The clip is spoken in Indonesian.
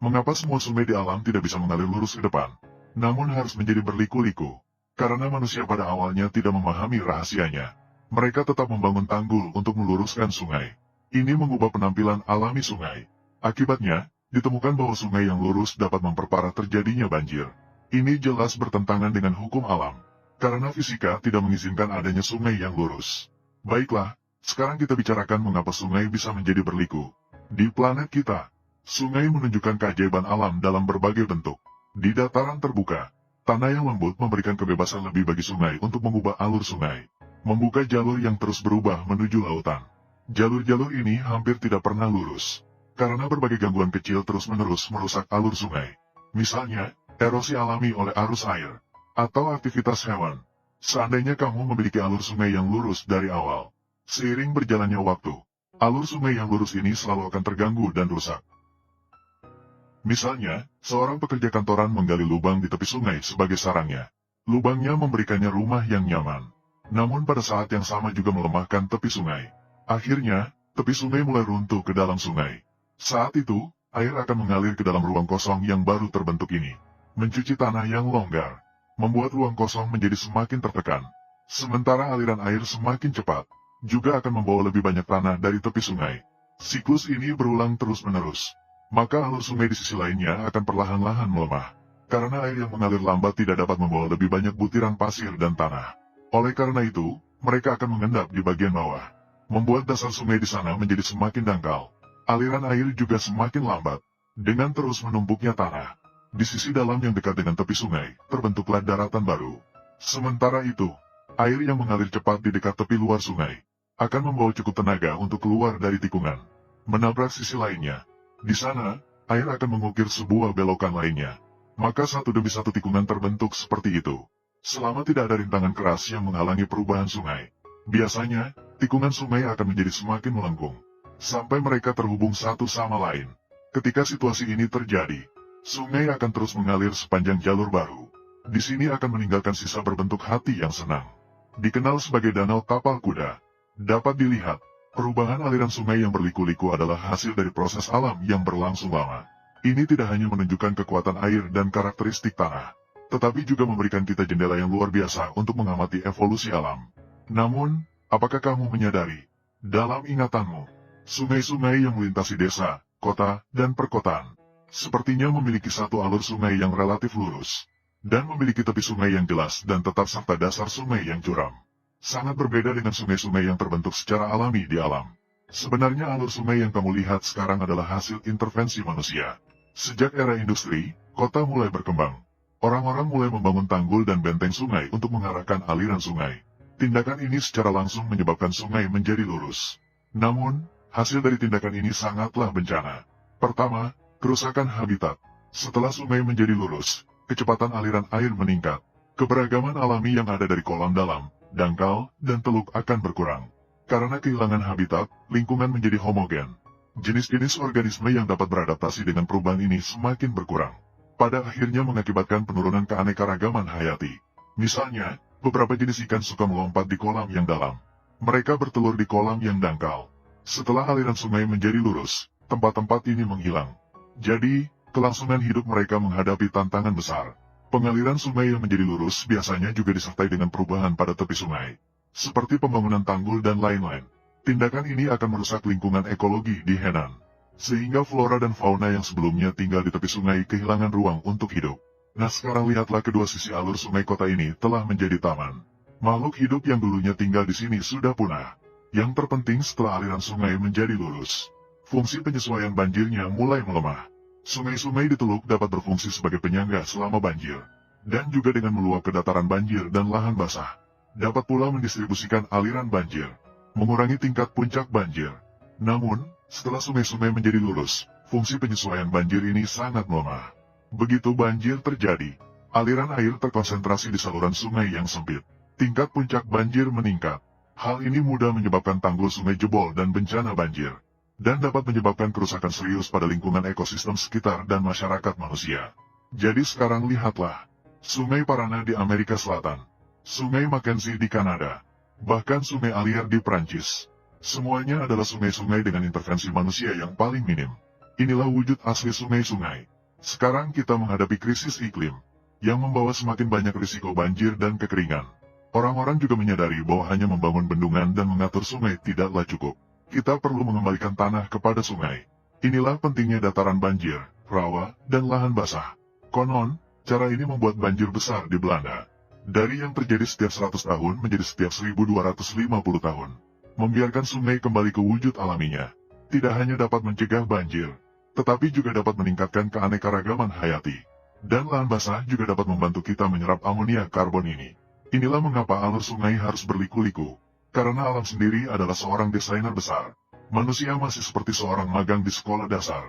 Mengapa semua sungai di alam tidak bisa mengalir lurus ke depan, namun harus menjadi berliku-liku? Karena manusia pada awalnya tidak memahami rahasianya. Mereka tetap membangun tanggul untuk meluruskan sungai. Ini mengubah penampilan alami sungai. Akibatnya, ditemukan bahwa sungai yang lurus dapat memperparah terjadinya banjir. Ini jelas bertentangan dengan hukum alam, karena fisika tidak mengizinkan adanya sungai yang lurus. Baiklah, sekarang kita bicarakan mengapa sungai bisa menjadi berliku. Di planet kita, sungai menunjukkan keajaiban alam dalam berbagai bentuk. Di dataran terbuka, tanah yang lembut memberikan kebebasan lebih bagi sungai untuk mengubah alur sungai, membuka jalur yang terus berubah menuju lautan. Jalur-jalur ini hampir tidak pernah lurus, karena berbagai gangguan kecil terus-menerus merusak alur sungai. Misalnya, erosi alami oleh arus air, atau aktivitas hewan. Seandainya kamu memiliki alur sungai yang lurus dari awal, seiring berjalannya waktu, alur sungai yang lurus ini selalu akan terganggu dan rusak. Misalnya, seorang pekerja kantoran menggali lubang di tepi sungai sebagai sarangnya. Lubangnya memberikannya rumah yang nyaman, namun pada saat yang sama juga melemahkan tepi sungai. Akhirnya, tepi sungai mulai runtuh ke dalam sungai. Saat itu, air akan mengalir ke dalam ruang kosong yang baru terbentuk ini, mencuci tanah yang longgar, membuat ruang kosong menjadi semakin tertekan. Sementara aliran air semakin cepat, juga akan membawa lebih banyak tanah dari tepi sungai. Siklus ini berulang terus-menerus. Maka alur sungai di sisi lainnya akan perlahan-lahan melemah, karena air yang mengalir lambat tidak dapat membawa lebih banyak butiran pasir dan tanah. Oleh karena itu, mereka akan mengendap di bagian bawah, membuat dasar sungai di sana menjadi semakin dangkal. Aliran air juga semakin lambat, dengan terus menumpuknya tanah. Di sisi dalam yang dekat dengan tepi sungai, terbentuklah daratan baru. Sementara itu, air yang mengalir cepat di dekat tepi luar sungai, akan membawa cukup tenaga untuk keluar dari tikungan, menabrak sisi lainnya. Di sana, air akan mengukir sebuah belokan lainnya. Maka satu demi satu tikungan terbentuk seperti itu. Selama tidak ada rintangan keras yang menghalangi perubahan sungai, biasanya, tikungan sungai akan menjadi semakin melengkung, sampai mereka terhubung satu sama lain. Ketika situasi ini terjadi, sungai akan terus mengalir sepanjang jalur baru. Di sini akan meninggalkan sisa berbentuk hati yang senang. Dikenal sebagai danau tapal kuda. Dapat dilihat, perubahan aliran sungai yang berliku-liku adalah hasil dari proses alam yang berlangsung lama. Ini tidak hanya menunjukkan kekuatan air dan karakteristik tanah, tetapi juga memberikan kita jendela yang luar biasa untuk mengamati evolusi alam. Namun, apakah kamu menyadari, dalam ingatanmu, sungai-sungai yang melintasi desa, kota, dan perkotaan, sepertinya memiliki satu alur sungai yang relatif lurus, dan memiliki tepi sungai yang jelas dan tetap serta dasar sungai yang curam. Sangat berbeda dengan sungai-sungai yang terbentuk secara alami di alam. Sebenarnya alur sungai yang kamu lihat sekarang adalah hasil intervensi manusia. Sejak era industri, kota mulai berkembang. Orang-orang mulai membangun tanggul dan benteng sungai untuk mengarahkan aliran sungai. Tindakan ini secara langsung menyebabkan sungai menjadi lurus. Namun, hasil dari tindakan ini sangatlah bencana. Pertama, kerusakan habitat. Setelah sungai menjadi lurus, kecepatan aliran air meningkat. Keberagaman alami yang ada dari kolam dalam, dangkal, dan teluk akan berkurang. Karena kehilangan habitat, lingkungan menjadi homogen. Jenis-jenis organisme yang dapat beradaptasi dengan perubahan ini semakin berkurang. Pada akhirnya mengakibatkan penurunan keanekaragaman hayati. Misalnya, beberapa jenis ikan suka melompat di kolam yang dalam. Mereka bertelur di kolam yang dangkal. Setelah aliran sungai menjadi lurus, tempat-tempat ini menghilang. Jadi, kelangsungan hidup mereka menghadapi tantangan besar. Pengaliran sungai yang menjadi lurus biasanya juga disertai dengan perubahan pada tepi sungai, seperti pembangunan tanggul dan lain-lain. Tindakan ini akan merusak lingkungan ekologi di Henan, sehingga flora dan fauna yang sebelumnya tinggal di tepi sungai kehilangan ruang untuk hidup. Nah sekarang lihatlah kedua sisi alur sungai kota ini telah menjadi taman. Makhluk hidup yang dulunya tinggal di sini sudah punah. Yang terpenting setelah aliran sungai menjadi lurus, fungsi penyesuaian banjirnya mulai melemah. Sungai-sungai di teluk dapat berfungsi sebagai penyangga selama banjir, dan juga dengan meluap ke dataran banjir dan lahan basah. Dapat pula mendistribusikan aliran banjir, mengurangi tingkat puncak banjir. Namun, setelah sungai-sungai menjadi lurus, fungsi penyesuaian banjir ini sangat melemah. Begitu banjir terjadi, aliran air terkonsentrasi di saluran sungai yang sempit. Tingkat puncak banjir meningkat. Hal ini mudah menyebabkan tanggul sungai jebol dan bencana banjir, dan dapat menyebabkan kerusakan serius pada lingkungan ekosistem sekitar dan masyarakat manusia. Jadi sekarang lihatlah, Sungai Parana di Amerika Selatan, Sungai Mackenzie di Kanada, bahkan Sungai Allier di Prancis. Semuanya adalah sungai-sungai dengan intervensi manusia yang paling minim. Inilah wujud asli sungai-sungai. Sekarang kita menghadapi krisis iklim, yang membawa semakin banyak risiko banjir dan kekeringan. Orang-orang juga menyadari bahwa hanya membangun bendungan dan mengatur sungai tidaklah cukup. Kita perlu mengembalikan tanah kepada sungai. Inilah pentingnya dataran banjir, rawa, dan lahan basah. Konon, cara ini membuat banjir besar di Belanda. Dari yang terjadi setiap 100 tahun menjadi setiap 1250 tahun. Membiarkan sungai kembali ke wujud alaminya. Tidak hanya dapat mencegah banjir, tetapi juga dapat meningkatkan keanekaragaman hayati. Dan lahan basah juga dapat membantu kita menyerap amonia karbon ini. Inilah mengapa alur sungai harus berliku-liku. Karena alam sendiri adalah seorang desainer besar. Manusia masih seperti seorang magang di sekolah dasar.